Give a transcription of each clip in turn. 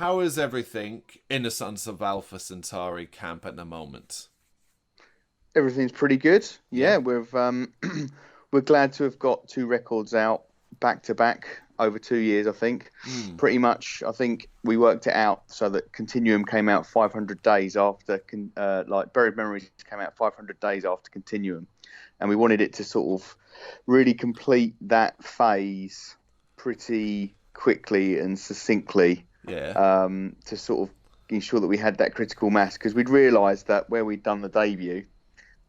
how is everything in the Sons of Alpha Centauri camp at the moment? Everything's pretty good. Yeah. Yeah, we're glad to have got two records out back to back over 2 years. I think Mm. pretty much. I think we worked it out so that Continuum came out 500 days after, like Buried Memories came out 500 days after Continuum, and we wanted it to sort of really complete that phase pretty quickly and succinctly, Yeah. to sort of ensure that we had that critical mass, because we'd realised that where we'd done the debut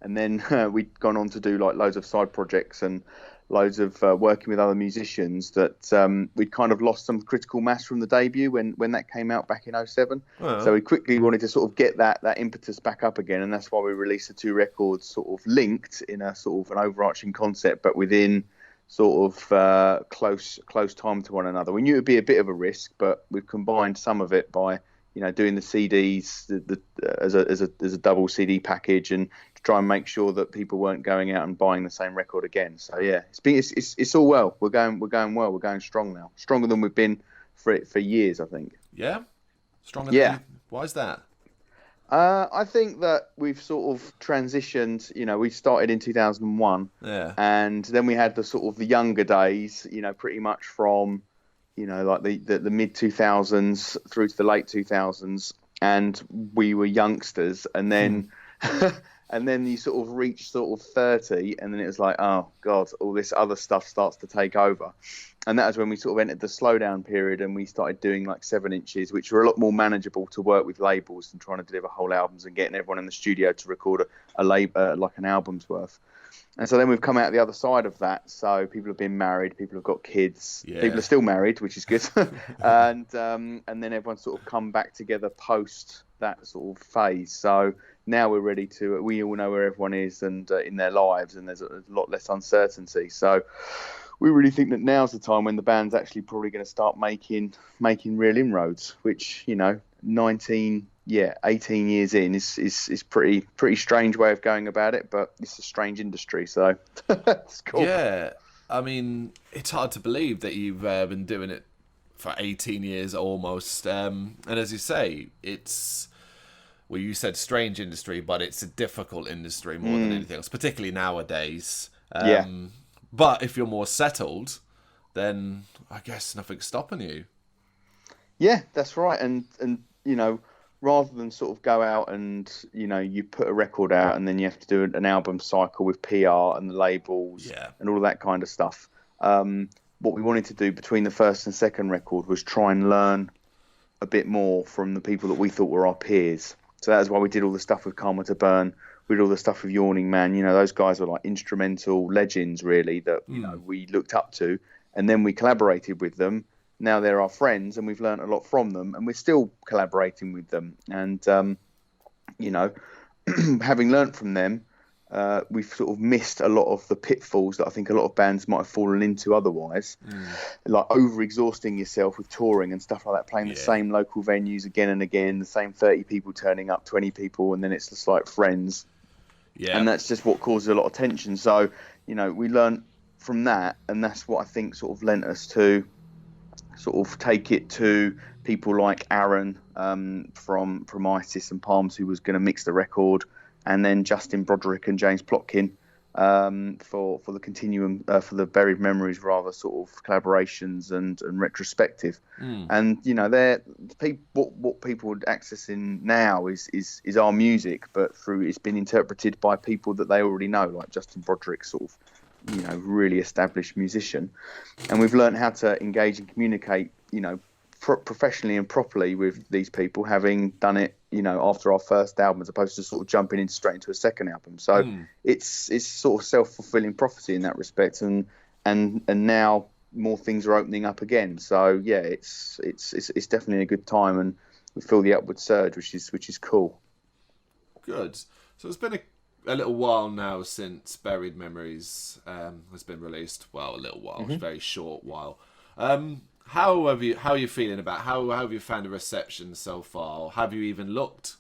and then we'd gone on to do like loads of side projects and loads of working with other musicians, that we'd kind of lost some critical mass from the debut when that came out back in '07. So Well, we quickly wanted to sort of get that impetus back up again, and that's why we released the two records sort of linked in a sort of an overarching concept, but within sort of close time to one another. We knew it would be a bit of a risk, but we've combined some of it by doing the CDs as a double CD package, and to try and make sure that people weren't going out and buying the same record again. So yeah, it's all well. We're going well. We're going strong now, stronger than we've been for years, I think. yeah. Stronger than Yeah. you. Why is that? I think that we've sort of transitioned. We started in 2001, Yeah. and then we had the sort of the younger days. Pretty much from like the mid 2000s through to the late 2000s, and we were youngsters, and then and then you sort of reach sort of 30, and then it was like, oh god, all this other stuff starts to take over. And that was when we sort of entered the slowdown period, and we started doing like 7 inches, which were a lot more manageable to work with labels than trying to deliver whole albums and getting everyone in the studio to record like an album's worth. And so then we've come out the other side of that. So people have been married, people have got kids, Yeah. people are still married, which is good. And then everyone's sort of come back together post that sort of phase. So now we're ready to. We all know where everyone is and in their lives, and there's a lot less uncertainty. So we really think that now's the time when the band's actually probably going to start making real inroads, which 18 years in is pretty strange way of going about it, but it's a strange industry, so it's cool. Yeah. I mean, it's hard to believe that you've been doing it for 18 years almost. And as you say, well, you said strange industry, but it's a difficult industry more than anything else, particularly nowadays. Yeah. But if you're more settled, then I guess nothing's stopping you. Yeah, that's right. And rather than sort of go out and you put a record out and then you have to do an album cycle with PR and the labels, Yeah. and all of that kind of stuff. What we wanted to do between the first and second record was try and learn a bit more from the people that we thought were our peers. So that's why we did all the stuff with Karma to Burn. We did all the stuff with Yawning Man. Those guys were like instrumental legends, really, that we looked up to, and then we collaborated with them. Now they're our friends, and we've learned a lot from them, and we're still collaborating with them. And having learnt from them, we've sort of missed a lot of the pitfalls that I think a lot of bands might have fallen into otherwise, like over-exhausting yourself with touring and stuff like that, playing the same local venues again and again, the same 30 people turning up, 20 people, and then it's just like friends. Yeah. And that's just what causes a lot of tension. So, we learned from that, and that's what I think sort of lent us to sort of take it to people like Aaron from Isis and Palms, who was going to mix the record, and then Justin Broderick and James Plotkin for the Continuum, for the Buried Memories, rather sort of collaborations and retrospective. And they're what people are accessing now is our music, but it's been interpreted by people that they already know, like Justin Broderick, sort of really established musician. And we've learned how to engage and communicate professionally and properly with these people, having done it after our first album, as opposed to sort of jumping straight into a second album. So it's sort of self-fulfilling prophecy in that respect, and now more things are opening up again. So yeah, it's definitely a good time, and we feel the upward surge, which is cool. Good. So it's been a little while now since Buried Memories has been released. Well, a little while, a very short while. How are you feeling about how have you found the reception so far? Have you even looked?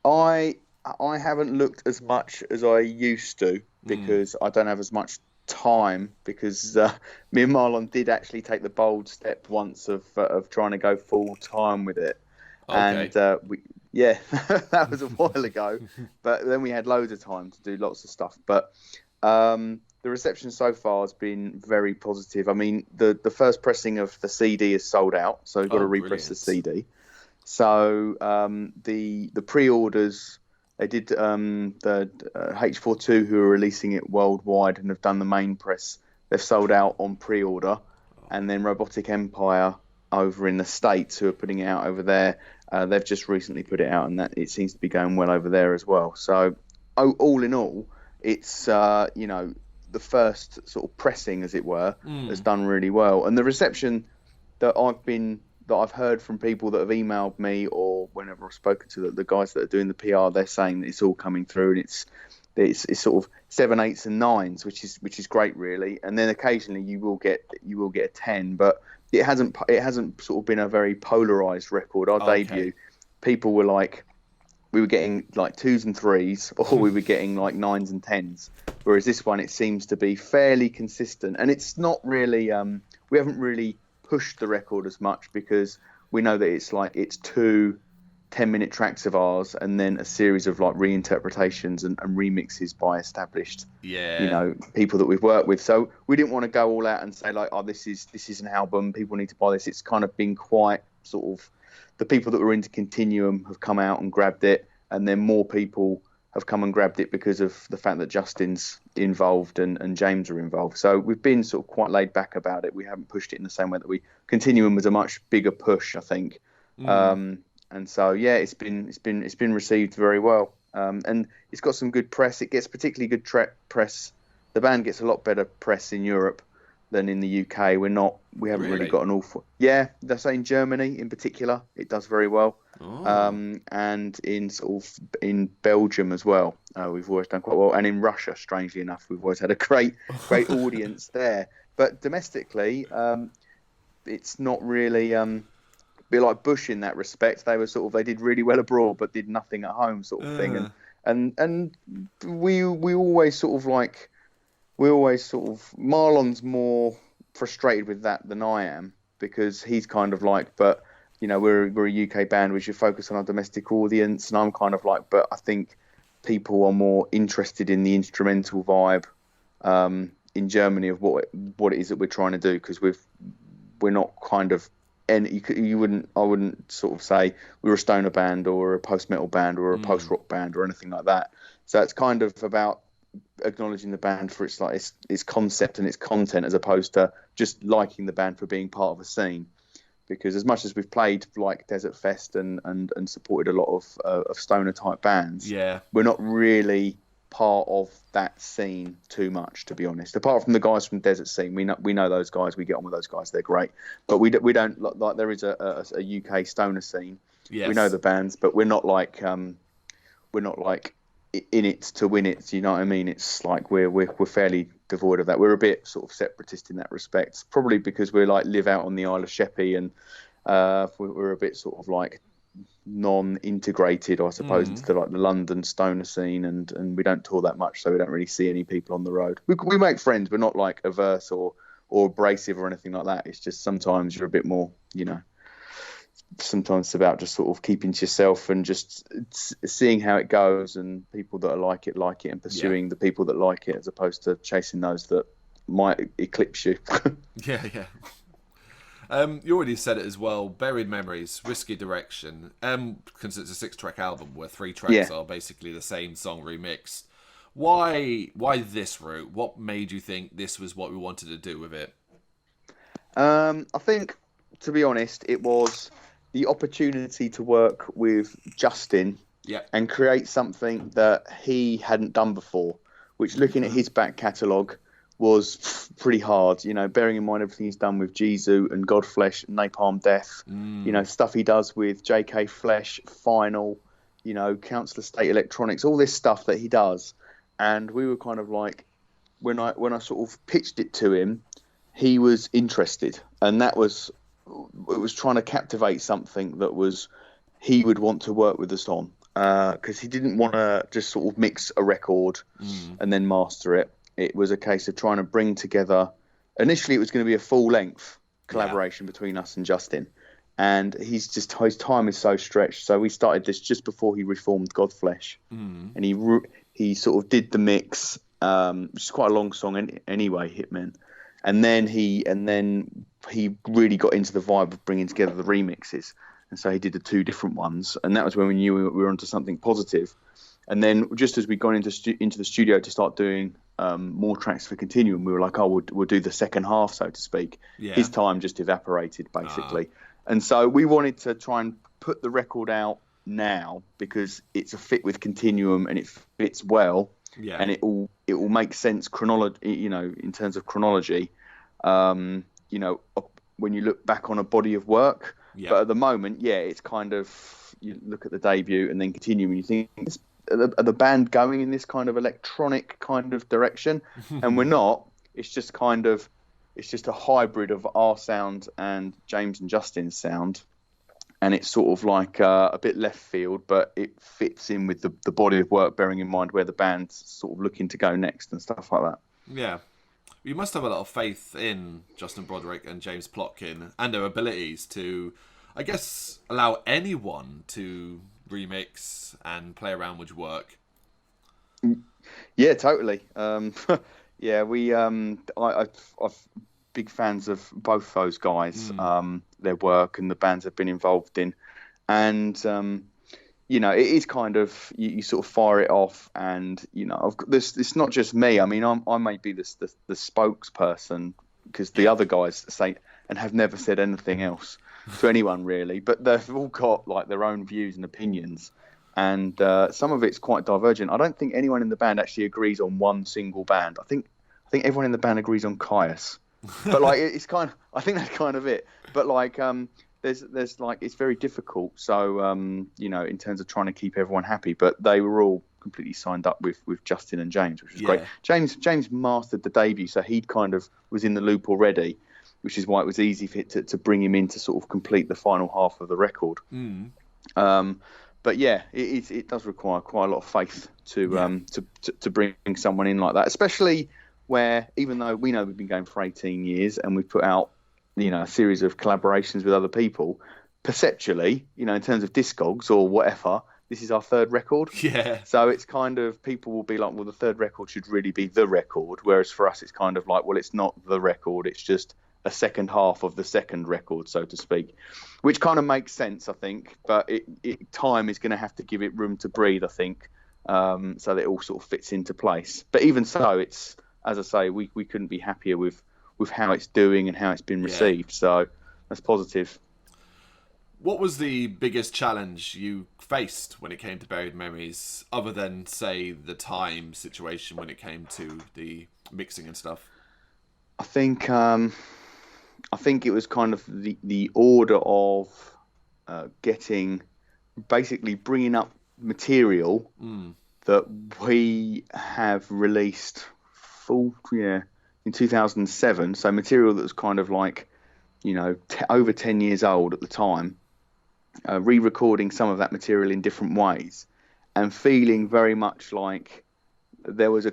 I haven't looked as much as I used to, because I don't have as much time, because me and Marlon did actually take the bold step once of trying to go full time with it, Okay. and yeah, that was a while ago. But then we had loads of time to do lots of stuff. But the reception so far has been very positive. I mean, the first pressing of the CD is sold out, so we've got to repress the CD. So the pre-orders, they did the H42, who are releasing it worldwide and have done the main press. They've sold out on pre-order, and then Robotic Empire over in the States, who are putting it out over there, they've just recently put it out, and that it seems to be going well over there as well. So all in all, it's the first sort of pressing, as it were, has done really well, and the reception that I've heard from people that have emailed me, or whenever I've spoken to the guys that are doing the PR, they're saying that it's all coming through, and it's sort of 7, 8s, and 9s, which is great, really. And then occasionally you will get a 10, but it hasn't sort of been a very polarized record. Our debut, people were like, we were getting like 2s and 3s, or we were getting like 9s and 10s. Whereas this one, it seems to be fairly consistent, and it's not really. We haven't really pushed the record as much, because we know that it's 2 10-minute tracks of ours, and then a series of like reinterpretations and remixes by established, people that we've worked with. So we didn't want to go all out and say like, oh, this is an album, people need to buy this. It's kind of been quite sort of, the people that were into Continuum have come out and grabbed it, and then more people have come and grabbed it because of the fact that Justin's involved and James are involved. So we've been sort of quite laid back about it. We haven't pushed it in the same way that we Continuum was a much bigger push, I think. And so it's been received very well. And it's got some good press. It gets particularly good press. The band gets a lot better press in Europe than in the UK. We haven't really got an awful. Yeah, that's in Germany in particular. It does very well. And in Belgium as well, we've always done quite well. And in Russia, strangely enough, we've always had a great audience there. But domestically, it's not really a bit like Bush in that respect. They did really well abroad, but did nothing at home, sort of thing. And we always sort of Marlon's more frustrated with that than I am, because he's kind of like, but we're a UK band, we should focus on our domestic audience. And I'm kind of like, but I think people are more interested in the instrumental vibe in Germany of what it is that we're trying to do, because we're not kind of, and I wouldn't sort of say we're a stoner band or a post metal band or a post rock band or anything like that. So it's kind of about acknowledging the band for its concept and its content, as opposed to just liking the band for being part of a scene. Because as much as we've played like Desert Fest and supported a lot of stoner type bands, we're not really part of that scene too much, to be honest. Apart from the guys from Desert Scene, we know those guys. We get on with those guys; they're great. But we don't like there is a UK stoner scene. Yes. We know the bands, but we're not like in it to win it. You know what I mean? It's like we're fairly devoid of that. We're a bit sort of separatist in that respect, probably because we live out on the Isle of Sheppey, and we're a bit sort of like non-integrated, I suppose, into the London stoner scene, and we don't tour that much, so we don't really see any people on the road. We make friends, but not like averse or abrasive or anything like that. It's just sometimes you're a bit more, sometimes it's about just sort of keeping to yourself and just seeing how it goes, and people that like it, and pursuing the people that like it, as opposed to chasing those that might eclipse you. Yeah. You already said it as well. Buried Memories, Risky Direction. Because it's a 6-track album where 3 tracks are basically the same song remixed. Why this route? What made you think this was what we wanted to do with it? I think, to be honest, it was the opportunity to work with Justin and create something that he hadn't done before, which, looking at his back catalogue, was pretty hard, bearing in mind everything he's done with Gesu and Godflesh, Napalm Death, stuff he does with JK Flesh, Final, Council Estate Electronics, all this stuff that he does. And we were kind of like, when I sort of pitched it to him, he was interested, and it was trying to captivate something that he would want to work with us on, because he didn't want to just sort of mix a record and then master it. it was a case of trying to bring together. Initially, it was going to be a full-length collaboration between us and Justin, and his time is so stretched. So we started this just before he reformed Godflesh, and he sort of did the mix, which is quite a long song anyway, Hitman, and then he really got into the vibe of bringing together the remixes, and so he did the two different ones, and that was when we knew we were onto something positive. And then just as we got into the studio to start doing more tracks for Continuum, we were like, oh, we'll do the second half, so to speak. Yeah. His time just evaporated, basically. And so we wanted to try and put the record out now because it's a fit with Continuum and it fits well. Yeah. And it will make sense in terms of chronology, when you look back on a body of work. Yeah. But at the moment, it's kind of, you look at the debut and then Continuum and you think, are the band going in this kind of electronic kind of direction? And we're not. It's just a hybrid of our sound and James and Justin's sound, and it's sort of like a bit left field, but it fits in with the body of work, bearing in mind where the band's sort of looking to go next and stuff like that. Yeah. You must have a lot of faith in Justin Broderick and James Plotkin and their abilities to, I guess, allow anyone to remix and play around with your work. Yeah, totally. I've big fans of both those guys, their work and the bands they've been involved in, and it is kind of you sort of fire it off, and it's not just me. I mean, I may be the spokesperson because the other guys say and have never said anything else to anyone really, but they've all got like their own views and opinions, and some of it's quite divergent. I don't think anyone in the band actually agrees on one single band. I think everyone in the band agrees on Caius, but like I think that's kind of it. But like there's like it's very difficult. So in terms of trying to keep everyone happy, but they were all completely signed up with Justin and James, which was great. James mastered the debut, so he kind of was in the loop already, which is why it was easy for it to bring him in to sort of complete the final half of the record. But yeah, it does require quite a lot of faith to bring someone in like that, especially where, even though we know we've been going for 18 years and we've put out, a series of collaborations with other people, perceptually, in terms of Discogs or whatever, this is our third record. Yeah. So it's kind of, people will be like, well, the third record should really be the record. Whereas for us, it's kind of like, well, it's not the record. It's just a second half of the second record, so to speak, which kind of makes sense, I think. But time is going to have to give it room to breathe, I think, so that it all sort of fits into place. But even so, it's, as I say, we couldn't be happier with how it's doing and how it's been received. So that's positive. What was the biggest challenge you faced when it came to Buried Memories, other than, say, the time situation when it came to the mixing and stuff? I think it was kind of the order of bringing up material that we have released in 2007. So material that was kind of like, over 10 years old at the time, re-recording some of that material in different ways and feeling very much like there was a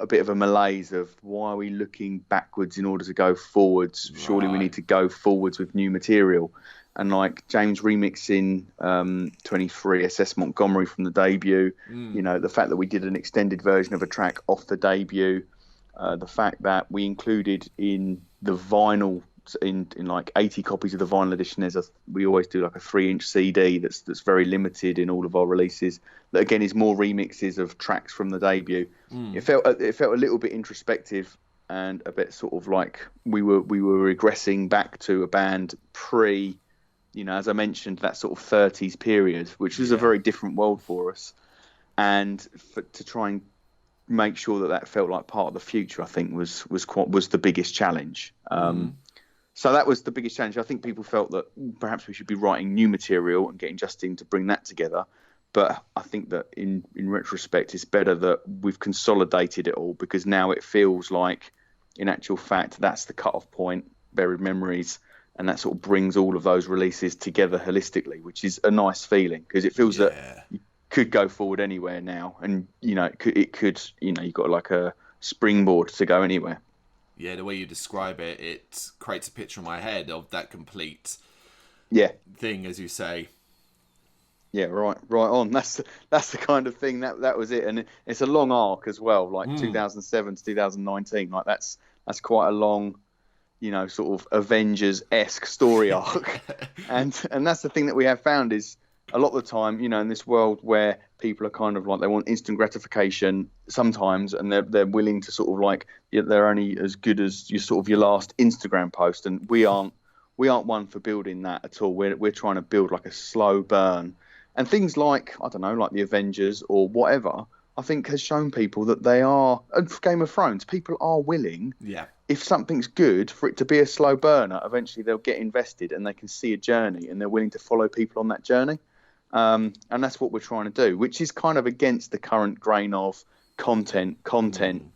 bit of a malaise of, why are we looking backwards in order to go forwards? Right. Surely we need to go forwards with new material. And like James remixing 23 SS Montgomery from the debut, the fact that we did an extended version of a track off the debut, the fact that we included in the vinyl, in like 80 copies of the vinyl edition, we always do like a 3-inch CD that's very limited in all of our releases, that again is more remixes of tracks from the debut. It felt a little bit introspective and a bit sort of like we were regressing back to a band pre, as I mentioned, that sort of 30s period, which was a very different world for us, and to try and make sure that felt like part of the future, I think was the biggest challenge. So that was the biggest challenge. I think people felt that perhaps we should be writing new material and getting Justin to bring that together. But I think that in retrospect, it's better that we've consolidated it all, because now it feels like, in actual fact, that's the cut-off point, Buried Memories, and that sort of brings all of those releases together holistically, which is a nice feeling, because it feels that you could go forward anywhere now. And, it could you've got like a springboard to go anywhere. Yeah, the way you describe it, it creates a picture in my head of that complete Yeah. thing, as you say. Yeah, right on. That's the kind of thing that was it, and it's a long arc as well. Like 2007 to 2019, like that's quite a long, sort of Avengers-esque story arc. and that's the thing that we have found is a lot of the time, in this world where people are kind of like they want instant gratification sometimes, and they're willing to sort of like they're only as good as your last Instagram post, and we aren't one for building that at all. We're trying to build like a slow burn. And things like, I don't know, like the Avengers or whatever, I think has shown people that they are, Game of Thrones, people are willing, if something's good, for it to be a slow burner. Eventually they'll get invested and they can see a journey and they're willing to follow people on that journey. And that's what we're trying to do, which is kind of against the current grain of content,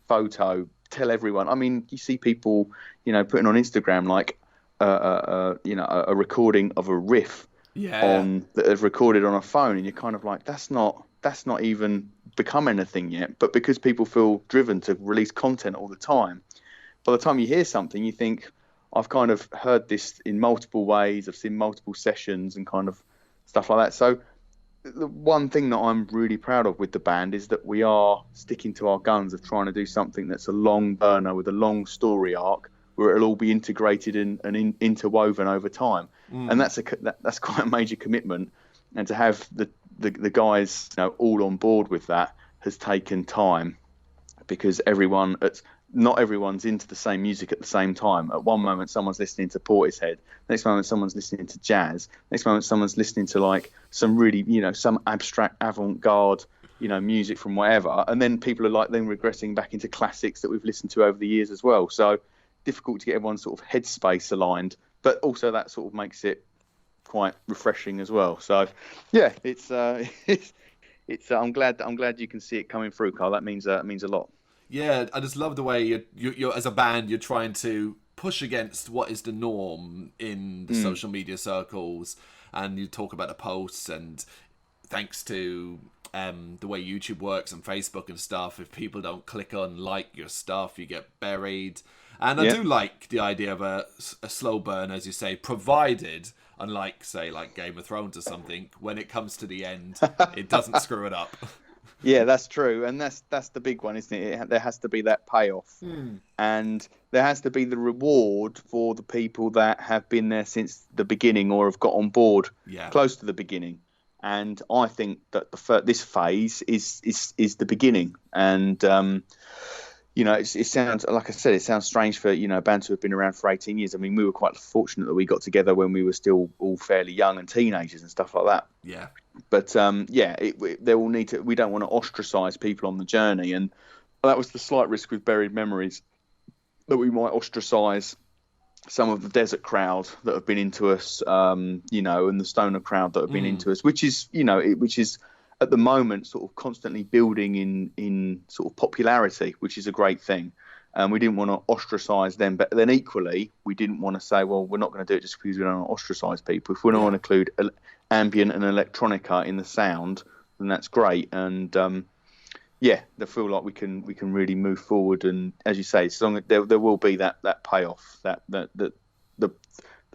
photo, tell everyone. I mean, you see people, putting on Instagram like, a recording of a riff that they've recorded on a phone, and you're kind of like, that's not even become anything yet. But because people feel driven to release content all the time, by the time you hear something, you think, I've kind of heard this in multiple ways, I've seen multiple sessions and kind of stuff like that. So the one thing that I'm really proud of with the band is that we are sticking to our guns of trying to do something that's a long burner with a long story arc, where it'll all be integrated and interwoven over time. And that's quite a major commitment. And to have the guys all on board with that has taken time, because not everyone's into the same music at the same time. At one moment, someone's listening to Portishead. Next moment, someone's listening to jazz. Next moment, someone's listening to like some really, some abstract avant-garde, music from wherever. And then people are like then regressing back into classics that we've listened to over the years as well. So difficult to get everyone's sort of headspace aligned, but also that sort of makes it quite refreshing as well. So yeah, it's I'm glad you can see it coming through, Carl. That means a lot. Yeah, I just love the way you're as a band, you're trying to push against what is the norm in the social media circles, and you talk about the posts, and thanks to the way YouTube works and Facebook and stuff, if people don't click on like your stuff, you get buried. And I do like the idea of a slow burn, as you say, provided, unlike, say, like Game of Thrones or something, when it comes to the end, it doesn't screw it up. Yeah, that's true. And that's the big one, isn't it? There has to be that payoff. And there has to be the reward for the people that have been there since the beginning or have got on board close to the beginning. And I think that this phase is the beginning. And it sounds, like I said, it sounds strange for a band to have been around for 18 years. I mean, we were quite fortunate that we got together when we were still all fairly young and teenagers and stuff like that. Yeah. But there will need to. We don't want to ostracize people on the journey, and that was the slight risk with Buried Memories, that we might ostracize some of the desert crowd that have been into us, and the stoner crowd that have been into us, which is at the moment sort of constantly building in sort of popularity, which is a great thing. We didn't want to ostracize them, but then equally we didn't want to say, well, we're not going to do it just because we don't want to ostracize people. If we don't want to include ambient and electronica in the sound, then that's great. And they feel like we can really move forward. And as you say, as long as there will be that payoff, that the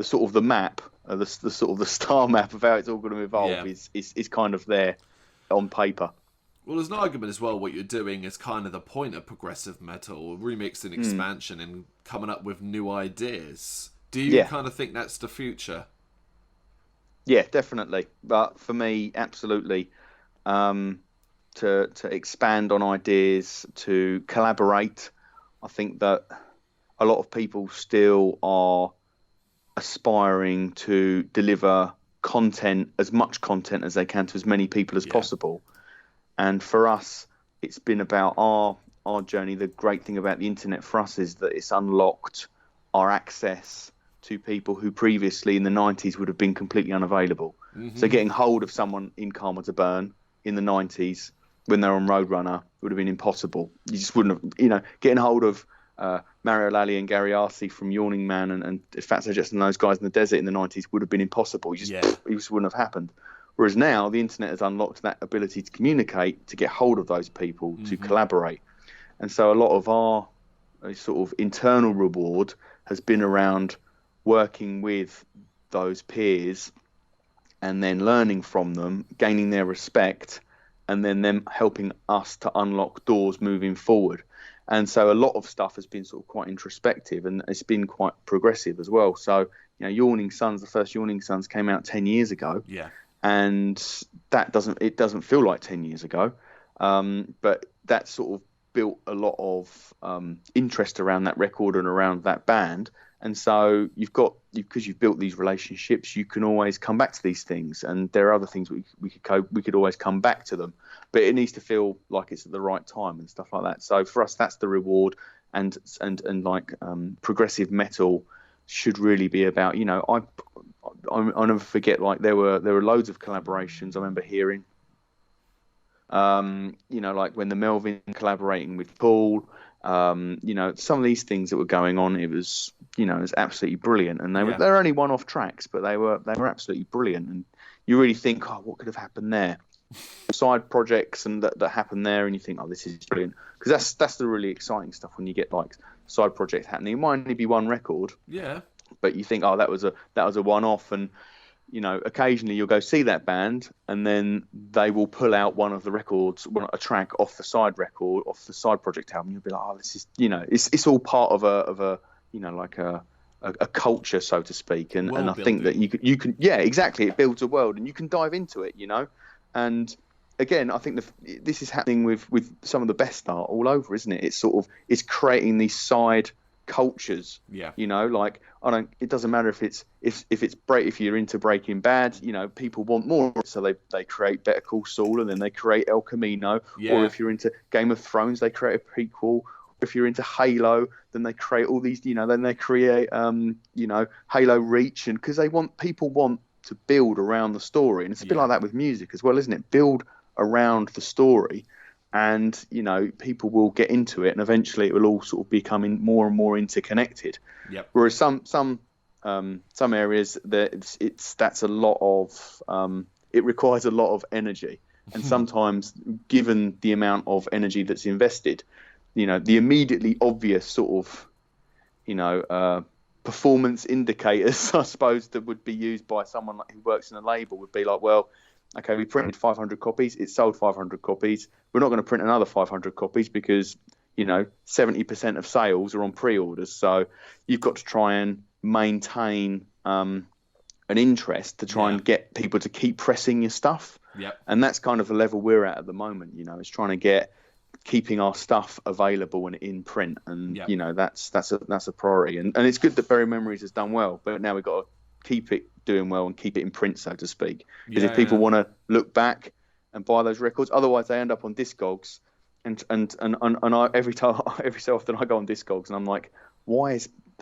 sort of the map, the sort of the star map of how it's all going to evolve is kind of there on paper. Well, there's an argument as well. What you're doing is kind of the point of progressive metal, remix and expansion, and coming up with new ideas. Do you kind of think that's the future? Yeah, definitely. But for me, absolutely. To expand on ideas, to collaborate. I think that a lot of people still are aspiring to deliver content, as much content as they can, to as many people as possible. And for us, it's been about our journey. The great thing about the internet for us is that it's unlocked our access to people who previously in the 90s would have been completely unavailable. So getting hold of someone in Karma to Burn in the 90s when they're on Roadrunner would have been impossible. You just wouldn't have, getting hold of Mario Lally and Gary Arce from Yawning Man and Fatso Jetson and those guys in the desert in the 90s would have been impossible. It just wouldn't have happened. Whereas now the internet has unlocked that ability to communicate, to get hold of those people, to collaborate. And so a lot of our sort of internal reward has been around working with those peers and then learning from them, gaining their respect, and then them helping us to unlock doors moving forward. And so a lot of stuff has been sort of quite introspective, and it's been quite progressive as well. So, Yawning Suns, the first Yawning Suns came out 10 years ago. Yeah. And it doesn't feel like 10 years ago. But that sort of built a lot of interest around that record and around that band. And so because you've built these relationships, you can always come back to these things. And there are other things we could always come back to them, but it needs to feel like it's at the right time and stuff like that. So for us, that's the reward. And like progressive metal should really be about, I'll never forget, like there were loads of collaborations I remember hearing. Like when the Melvin collaborating with Paul, some of these things that were going on, it was absolutely brilliant. And they're only one-off tracks, but they were absolutely brilliant. And you really think, oh, what could have happened there? Side projects and that happen there, and you think, oh, this is brilliant, because that's the really exciting stuff when you get like side projects happening. It might only be one record, but you think, oh, that was a one-off. And occasionally you'll go see that band, and then they will pull out one of the records, a track off the side record, off the side project album. You'll be like, oh, this is, it's all part of a like a culture, so to speak. And I think that you can, yeah, exactly. It builds a world, and you can dive into it, And again, I think this is happening with some of the best art all over, isn't it? It's creating these side cultures. Yeah. Like it doesn't matter if you're into Breaking Bad, people want more, so they create Better Call Saul, and then they create El Camino. Yeah. Or if you're into Game of Thrones, they create a prequel. If you're into Halo, then they create all these, then they create Halo Reach, and because people want to build around the story. And it's a bit like that with music as well, isn't it? Build around the story, and people will get into it, and eventually it will all sort of become more and more interconnected. Yep. Whereas some areas that's a lot of it requires a lot of energy, and sometimes, given the amount of energy that's invested, the immediately obvious sort of performance indicators, I suppose, that would be used by someone who works in a label would be like, well, okay, we printed 500 copies, it sold 500 copies. We're not going to print another 500 copies because 70% of sales are on pre-orders. So you've got to try and maintain an interest to try and get people to keep pressing your stuff. Yep. And that's kind of the level we're at the moment. Is trying to keeping our stuff available and in print, and that's a priority. And it's good that Buried Memories has done well, but now we've got to keep it doing well and keep it in print, so to speak. Because if people want to look back and buy those records, otherwise they end up on Discogs. And I every so often I go on Discogs and I'm like,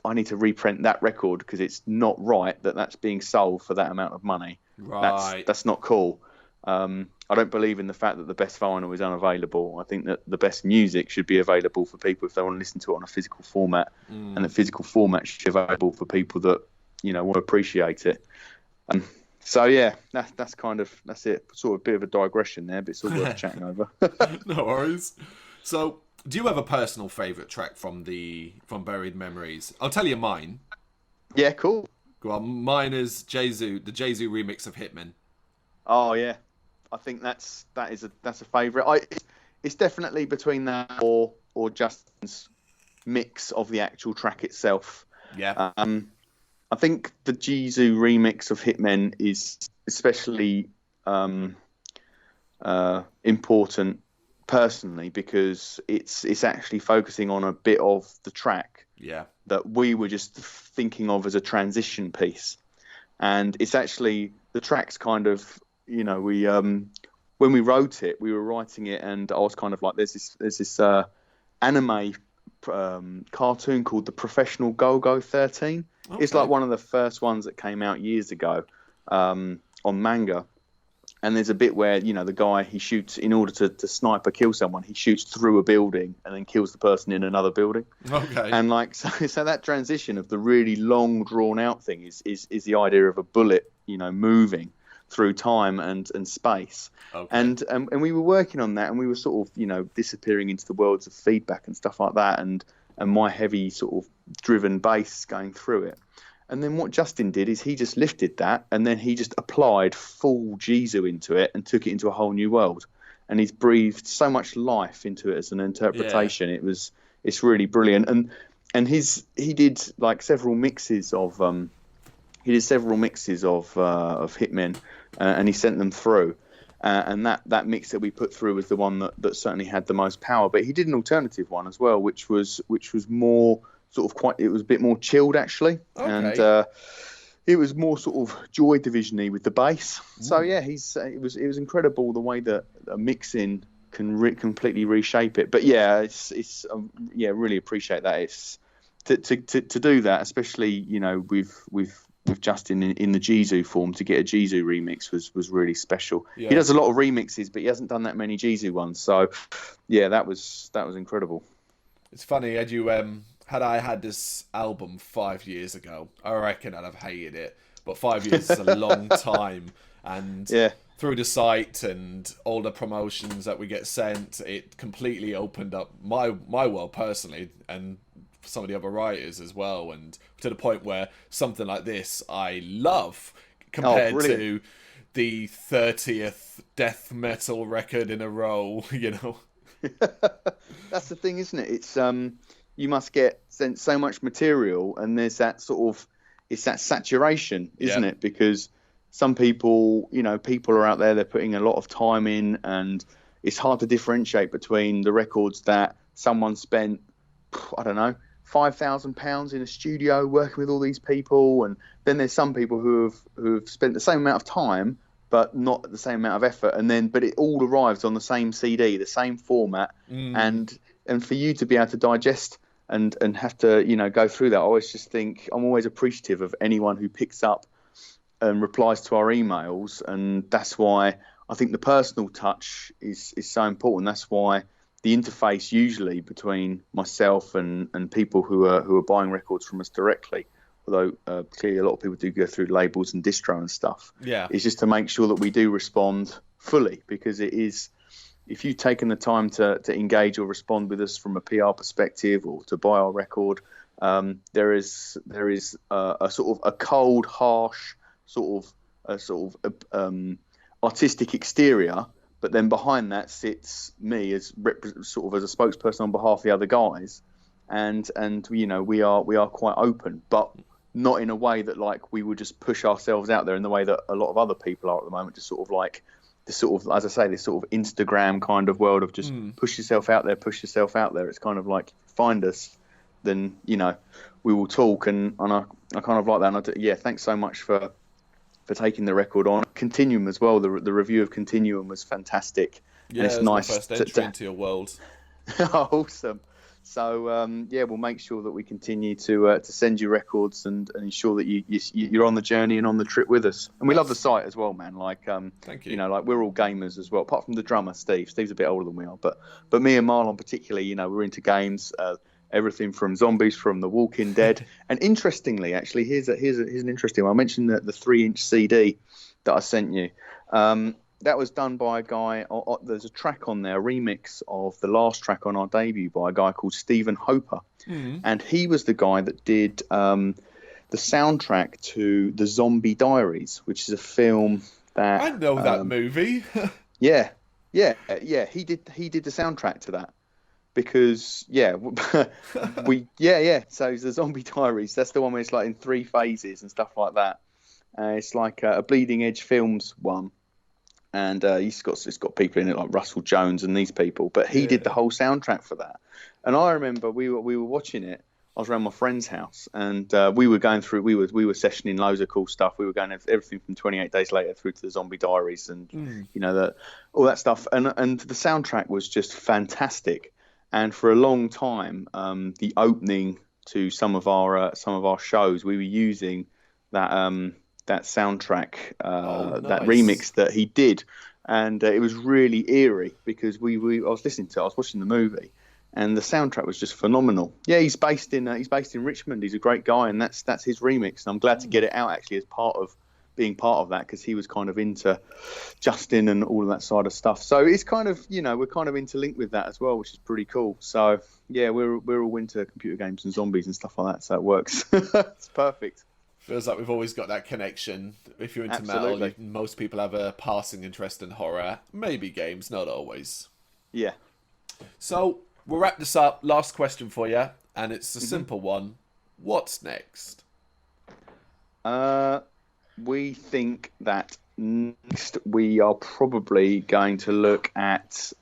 I need to reprint that record because it's not right that's being sold for that amount of money. Right. That's not cool. I don't believe in the fact that the best vinyl is unavailable. I think that the best music should be available for people if they want to listen to it on a physical format, and the physical format should be available for people that want to appreciate it. So yeah, that's it. Sort of a bit of a digression there, but it's all worth chatting over. No worries. So, do you have a personal favourite track from Buried Memories? I'll tell you mine. Yeah, cool. Go on. Mine is the Gesu remix of Hitman. Oh yeah, I think that's a favourite. It's definitely between that or Justin's mix of the actual track itself. Yeah. I think the Gesu remix of Hitmen is especially important personally because it's actually focusing on a bit of the track that we were just thinking of as a transition piece, and it's actually the track's kind of we when we wrote it, we were writing it, and I was kind of like, there's this anime cartoon called The Professional Go-Go 13. Okay. It's like one of the first ones that came out years ago on manga. And there's a bit where, the guy, he shoots, in order to snipe or kill someone, he shoots through a building and then kills the person in another building. Okay. And so that transition of the really long drawn out thing is the idea of a bullet, moving through time and space. Okay. And we were working on that, and we were sort of disappearing into the worlds of feedback and stuff like that, and my heavy sort of driven bass going through it. And then what Justin did is he just lifted that, and then he just applied full Gesu into it and took it into a whole new world. And he's breathed so much life into it as an interpretation. Yeah. It's really brilliant. And he did like several mixes of Hitmen, and he sent them through. And that mix that we put through was the one that certainly had the most power. But he did an alternative one as well, which was more sort of it was a bit more chilled actually. Okay. And it was more sort of Joy Division-y with the bass. So yeah, it was incredible the way that a mixing can completely reshape it. But yeah, it's really appreciate that. It's to do that, especially with Justin in the Gesu form, to get a Gesu remix was really special. Yeah. He does a lot of remixes, but he hasn't done that many Gesu ones. So yeah, that was incredible. It's funny, had I had this album 5 years ago, I reckon I'd have hated it. But 5 years is a long time, and through the site and all the promotions that we get sent, it completely opened up my world personally, and some of the other writers as well, and to the point where something like this I love compared to the 30th death metal record in a row, That's the thing, isn't it? It's you must get sent so much material, and there's that sort of, it's that saturation, isn't it? Because some people, people are out there, they're putting a lot of time in, and it's hard to differentiate between the records that someone spent, I don't know, £5,000 in a studio working with all these people, and then there's some people who have spent the same amount of time but not the same amount of effort, but it all arrives on the same CD, the same format, and for you to be able to digest and have to go through that, I always just think I'm always appreciative of anyone who picks up and replies to our emails, and that's why I think the personal touch is so important. That's why the interface usually between myself and people who are buying records from us directly, although clearly a lot of people do go through labels and distro and stuff, is just to make sure that we do respond fully, because it is, if you've taken the time to engage or respond with us from a PR perspective or to buy our record, there is a sort of a cold, harsh sort of artistic exterior. But then behind that sits me as sort of as a spokesperson on behalf of the other guys, and we are quite open, but not in a way that like we would just push ourselves out there in the way that a lot of other people are at the moment, just sort of like this sort of, as I say, this sort of Instagram kind of world of just push yourself out there. It's kind of like, find us, then we will talk, and I kind of like that. And thanks so much for taking the record on. Continuum as well. The review of Continuum was fantastic. Yeah, and it's nice my first entry into your world. Awesome. So we'll make sure that we continue to send you records and ensure that you're on the journey and on the trip with us. And we love the site as well, man. Like thank you. Like we're all gamers as well, apart from the drummer Steve. Steve's a bit older than we are, but me and Marlon particularly, we're into games. Everything from zombies, from The Walking Dead. And interestingly, actually, here's an interesting one. I mentioned the 3-inch CD that I sent you. That was done by a guy. There's a track on there, a remix of the last track on our debut by a guy called Stephen Hoper. And he was the guy that did the soundtrack to the Zombie Diaries, which is a film that I know that movie. yeah. He did the soundtrack to that. Because so it's the Zombie Diaries. That's the one where it's like in 3 phases and stuff like that. It's like a Bleeding Edge Films one, and it's got people in it like Russell Jones and these people. But he did the whole soundtrack for that. And I remember we were watching it. I was around my friend's house, and we were going through. We were sessioning loads of cool stuff. We were going everything from 28 Days Later through to the Zombie Diaries, and all that stuff. And the soundtrack was just fantastic. And for a long time, the opening to some of our shows, we were using that soundtrack, nice. That remix that he did, and it was really eerie because I was watching the movie, and the soundtrack was just phenomenal. Yeah, he's based in Richmond. He's a great guy, and that's his remix. And I'm glad to get it out actually as part of being part of that, because he was kind of into Justin and all of that side of stuff. So it's kind of, we're kind of interlinked with that as well, which is pretty cool. So yeah, we're all into computer games and zombies and stuff like that. So it works. It's perfect. Feels like we've always got that connection. If you're into Absolutely. metal, most people have a passing interest in horror. Maybe games, not always. Yeah. So we'll wrap this up. Last question for you, and it's a simple one. What's next? We think that next we are probably going to look at.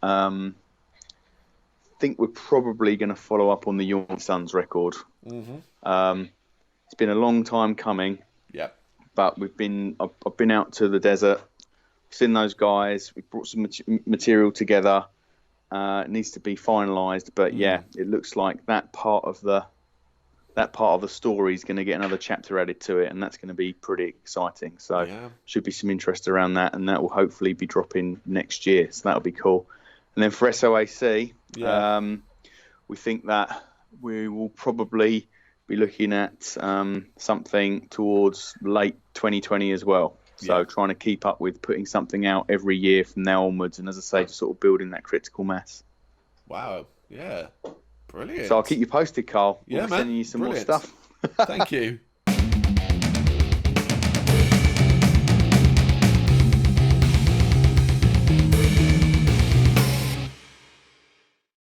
Think we're probably going to follow up on the Your Sons record. It's been a long time coming. Yeah. But I've been out to the desert, seen those guys. We brought some material together. It needs to be finalised, but yeah, it looks like that part of the story is going to get another chapter added to it, and that's going to be pretty exciting. So should be some interest around that, and that will hopefully be dropping next year. So that'll be cool. And then for SOAC, we think that we will probably be looking at something towards late 2020 as well. So trying to keep up with putting something out every year from now onwards, and as I say, sort of building that critical mass. Wow. Yeah. Brilliant. So I'll keep you posted, Carl. Yeah, we'll be man. sending you some Brilliant. more stuff. Thank you.